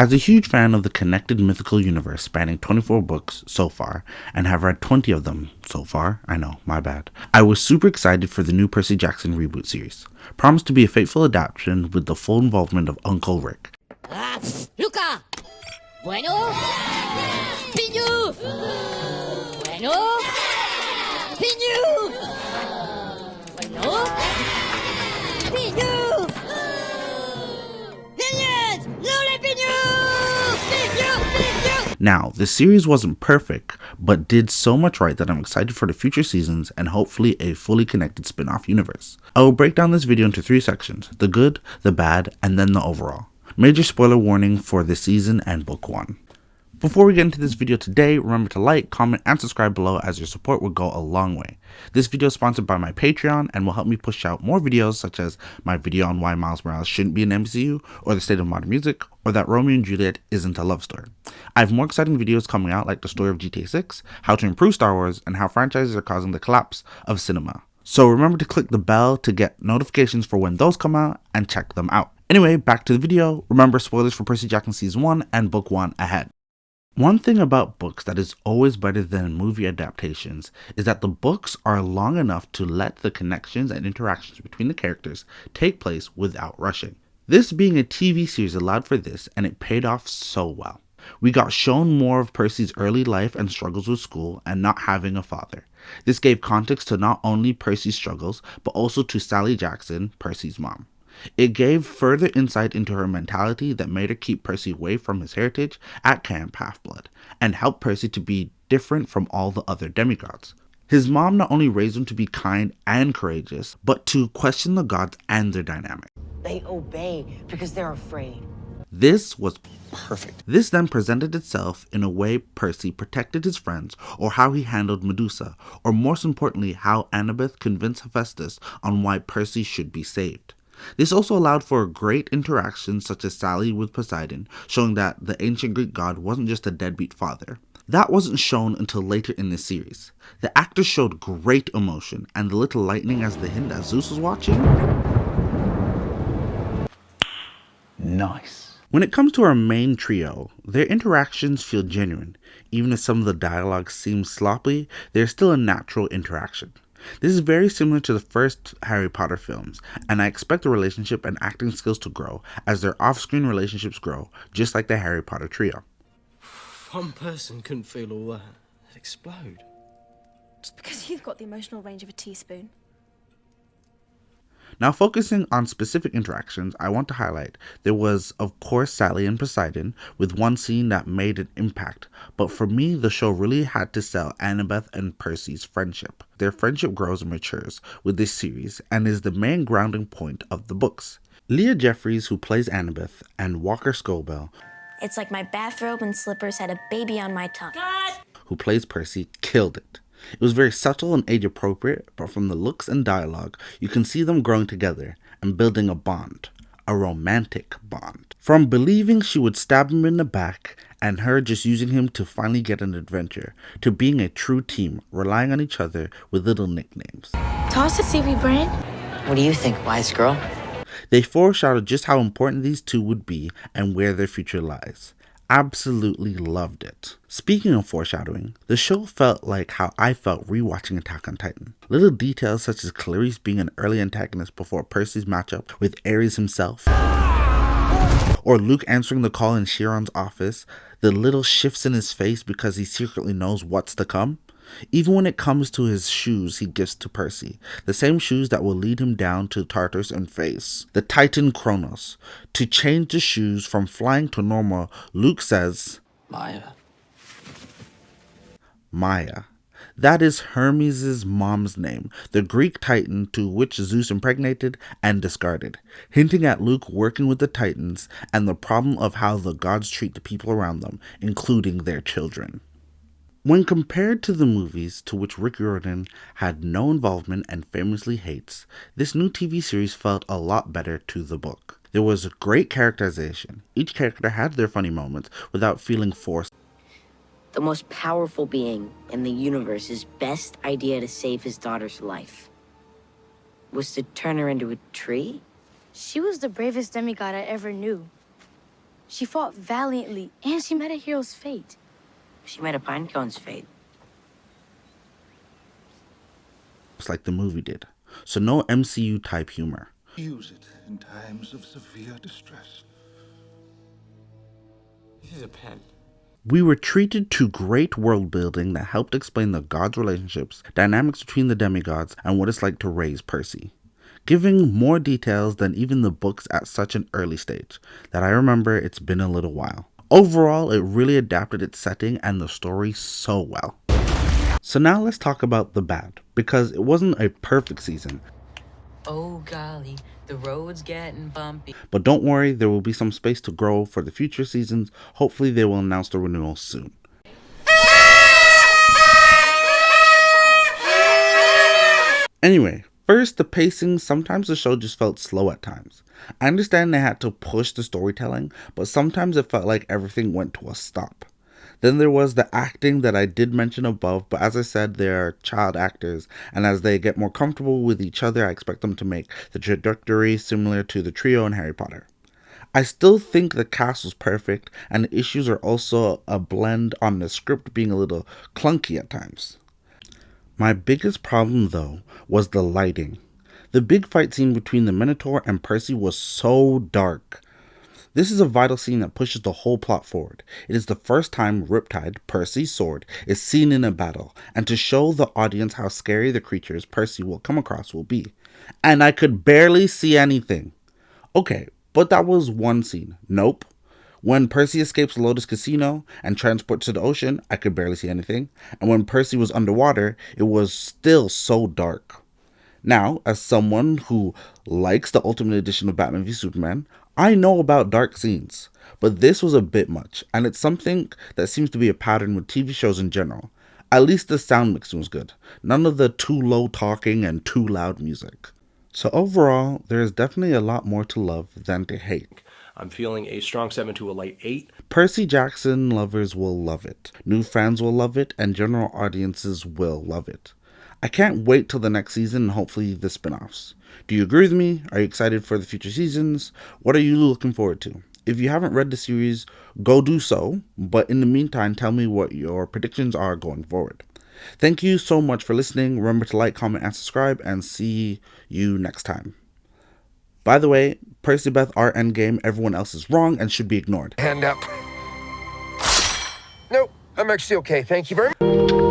As a huge fan of the connected mythical universe spanning 24 books so far, and have read 20 of them so far, I know, my bad, I was super excited for the new Percy Jackson reboot series, promised to be a faithful adaptation with the full involvement of Uncle Rick. Luca! Bueno? Pinu! Bueno? Pinu! Bueno? Pinu! Minions! Lule Pinu! Pinu! Pinu! Now, the series wasn't perfect, but did so much right that I'm excited for the future seasons and hopefully a fully connected spin-off universe. I will break down this video into 3 sections: the good, the bad, and then the overall. Major spoiler warning for this season and book 1. Before we get into this video today, remember to like, comment, and subscribe below as your support will go a long way. This video is sponsored by my Patreon and will help me push out more videos such as my video on why Miles Morales shouldn't be in MCU, or the state of modern music, or that Romeo and Juliet isn't a love story. I have more exciting videos coming out like the story of GTA 6, how to improve Star Wars, and how franchises are causing the collapse of cinema. So remember to click the bell to get notifications for when those come out and check them out. Anyway, back to the video. Remember, spoilers for Percy Jackson Season 1 and Book 1 ahead. One thing about books that is always better than movie adaptations is that the books are long enough to let the connections and interactions between the characters take place without rushing. This being a TV series allowed for this, and it paid off so well. We got shown more of Percy's early life and struggles with school and not having a father. This gave context to not only Percy's struggles, but also to Sally Jackson, Percy's mom. It gave further insight into her mentality that made her keep Percy away from his heritage at Camp Half-Blood, and helped Percy to be different from all the other demigods. His mom not only raised him to be kind and courageous, but to question the gods and their dynamic. They obey because they're afraid. This was perfect. This then presented itself in a way Percy protected his friends, or how he handled Medusa, or most importantly how Annabeth convinced Hephaestus on why Percy should be saved. This also allowed for great interactions such as Sally with Poseidon, showing that the ancient Greek god wasn't just a deadbeat father. That wasn't shown until later in this series. The actors showed great emotion, and the little lightning as the hint that Zeus was watching. Nice. When it comes to our main trio, their interactions feel genuine. Even if some of the dialogue seems sloppy, there's still a natural interaction. This is very similar to the first Harry Potter films, and I expect the relationship and acting skills to grow as their off-screen relationships grow, just like the Harry Potter trio. One person couldn't feel all that. It'd explode. Just because you've got the emotional range of a teaspoon. Now, focusing on specific interactions, I want to highlight there was, of course, Sally and Poseidon, with one scene that made an impact, but for me, the show really had to sell Annabeth and Percy's friendship. Their friendship grows and matures with this series, and is the main grounding point of the books. Leah Jeffries, who plays Annabeth, and Walker Scobell, It's like my bathrobe and slippers had a baby on my tongue. who plays Percy, killed it. It was very subtle and age appropriate, but from the looks and dialogue, you can see them growing together and building a bond, a romantic bond. From believing she would stab him in the back and her just using him to finally get an adventure, to being a true team, relying on each other with little nicknames. Toss a seaweed brain. What do you think, wise girl? They foreshadowed just how important these two would be and where their future lies. Absolutely loved it. Speaking of foreshadowing, the show felt like how I felt rewatching Attack on Titan. Little details such as Clarice being an early antagonist before Percy's matchup with Ares himself, or Luke answering the call in Chiron's office, the little shifts in his face because he secretly knows what's to come. Even when it comes to his shoes he gives to Percy, the same shoes that will lead him down to Tartarus and face the Titan Kronos. To change the shoes from flying to normal, Luke says, Maya. That is Hermes' mom's name, the Greek Titan to which Zeus impregnated and discarded, hinting at Luke working with the Titans and the problem of how the gods treat the people around them, including their children. When compared to the movies, to which Rick Riordan had no involvement and famously hates, this new TV series felt a lot better to the book. There was great characterization. Each character had their funny moments without feeling forced. The most powerful being in the universe's best idea to save his daughter's life was to turn her into a tree? She was the bravest demigod I ever knew. She fought valiantly, and she met a hero's fate. She met a pinecone's fate. Just like the movie did. So no MCU type humor. Use it in times of severe distress. This is a pen. We were treated to great world building that helped explain the gods' relationships, dynamics between the demigods, and what it's like to raise Percy, giving more details than even the books at such an early stage that I remember it's been a little while. Overall, it really adapted its setting and the story so well. So now let's talk about the bad, because it wasn't a perfect season. Oh golly, the road's getting bumpy. But don't worry, there will be some space to grow for the future seasons. Hopefully they will announce the renewal soon. Anyway, first, the pacing. Sometimes the show just felt slow at times. I understand they had to push the storytelling, but sometimes it felt like everything went to a stop. Then there was the acting that I did mention above, but as I said, they're child actors, and as they get more comfortable with each other, I expect them to make the trajectory similar to the trio in Harry Potter. I still think the cast was perfect, and the issues are also a blend on the script being a little clunky at times. My biggest problem, though, was the lighting. The big fight scene between the Minotaur and Percy was so dark. This is a vital scene that pushes the whole plot forward. It is the first time Riptide, Percy's sword, is seen in a battle, and to show the audience how scary the creatures Percy will come across will be. And I could barely see anything. Okay, but that was one scene. Nope. When Percy escapes Lotus Casino and transports to the ocean, I could barely see anything. And when Percy was underwater, it was still so dark. Now, as someone who likes the Ultimate Edition of Batman v Superman, I know about dark scenes, but this was a bit much, and it's something that seems to be a pattern with TV shows in general. At least the sound mixing was good. None of the too low talking and too loud music. So overall, there is definitely a lot more to love than to hate. I'm feeling a strong 7 to a light 8. Percy Jackson lovers will love it. New fans will love it, and general audiences will love it. I can't wait till the next season and hopefully the spin-offs. Do you agree with me? Are you excited for the future seasons? What are you looking forward to? If you haven't read the series, go do so. But in the meantime, tell me what your predictions are going forward. Thank you so much for listening. Remember to like, comment, and subscribe, and see you next time. By the way, Percy Beth are endgame. Everyone else is wrong and should be ignored. Hand up. Nope, I'm actually okay. Thank you very much.